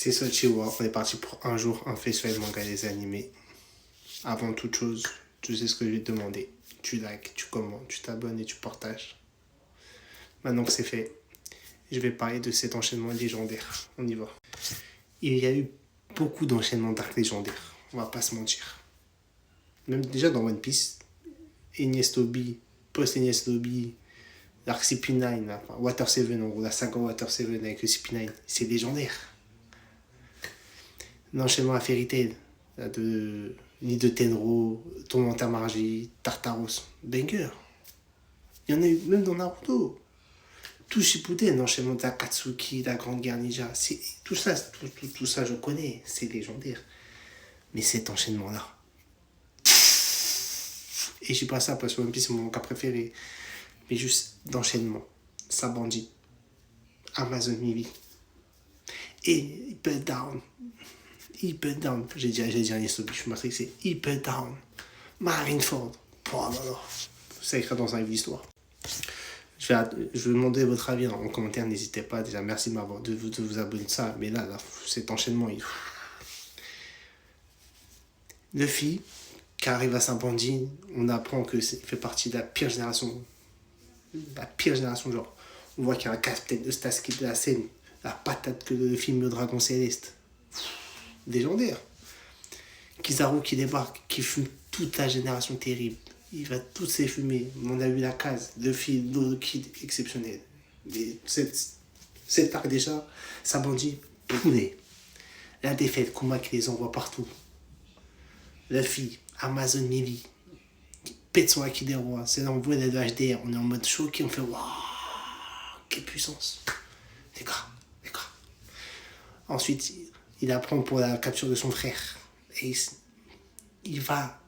C'est Sochiwa, on est parti pour un jour, un festival manga et des animés. Avant toute chose, tu sais ce que je vais te demander. Tu likes, tu commentes, tu t'abonnes et tu partages. Maintenant que c'est fait, je vais parler de cet enchaînement légendaire. On y va. Il y a eu beaucoup d'enchaînements d'arcs légendaires, on va pas se mentir. Même déjà dans One Piece, Enies Lobby, post-Enies Lobby, l'arc CP9, là, enfin, Water 7, en gros, la saga Water 7 avec le CP9, c'est légendaire. L'enchaînement à Fairy Tail, de Nid de Tenro, Tourmentin Margie, Tartaros, banger. Il y en a eu même dans Naruto. Tout Shippuden, l'enchaînement d'Akatsuki, la Grande Guerre Ninja, tout ça je connais, c'est légendaire. Mais cet enchaînement-là, et je dis pas ça parce que One Piece c'est mon manga préféré, mais juste d'enchaînement, ça bandit, Amazon Mimi, et Hyper Down, j'ai dit Enies Lobby, je suis matrixé, Hyper Down, Marineford, oh là là, ça écrit dans un livre d'histoire. Je vais demander votre avis en commentaire, n'hésitez pas. Déjà, merci de vous abonner de ça. Mais là, cet enchaînement, Luffy, qui arrive à Saint-Bandit, on apprend qu'il fait partie de la pire génération. La pire génération, genre. On voit qu'il y a un casse-tête de Starsky de la scène. La patate que le film Le Dragon Céleste. Légendaire. Kizaru qui débarque, qui fume toute la génération terrible. Il va tous les fumer. On a vu la case. Luffy, Lolo Kid, exceptionnel. Cet arc déjà, ça bandit poulet. La défaite, Kuma qui les envoie partout. Luffy, Amazon Mili, qui pète son Haki des rois. C'est là on voit les HDR. On est en mode choqué, on fait waouh, quelle puissance. Les gars. Ensuite, il apprend pour la capture de son frère. Et il va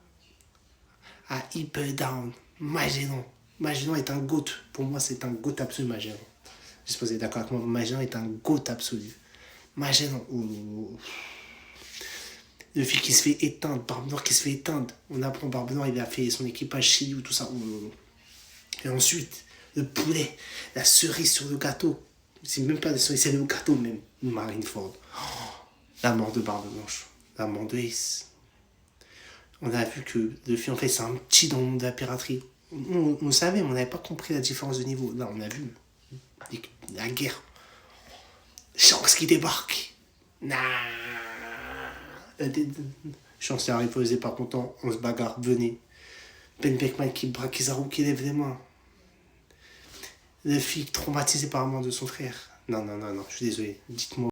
à Hyper Down, Magellan. Magellan est un GOAT. Pour moi, c'est un GOAT absolu, Magellan. Je sais pas si vous êtes d'accord avec moi, Magellan est un GOAT absolu. Magellan, le fille qui se fait éteindre, Barbe Noire qui se fait éteindre. On apprend Barbe Noire, il a fait son équipage Shiryu, tout ça. Et ensuite, le poulet, la cerise sur le gâteau. C'est même pas la cerise, c'est le gâteau même. Marineford. La mort de Barbe Blanche. La mort de Ace. On a vu que Luffy, en fait, c'est un petit dans le monde de la piraterie. On savait, mais on n'avait pas compris la différence de niveau. Là, on a vu la guerre. Shanks qui débarque. Shanks est arrivé, il pas content. On se bagarre, venez. Ben Beckman qui braque Kizaru qui lève les mains. Luffy traumatisé par la mort de son frère. Non, je suis désolé. Dites-moi.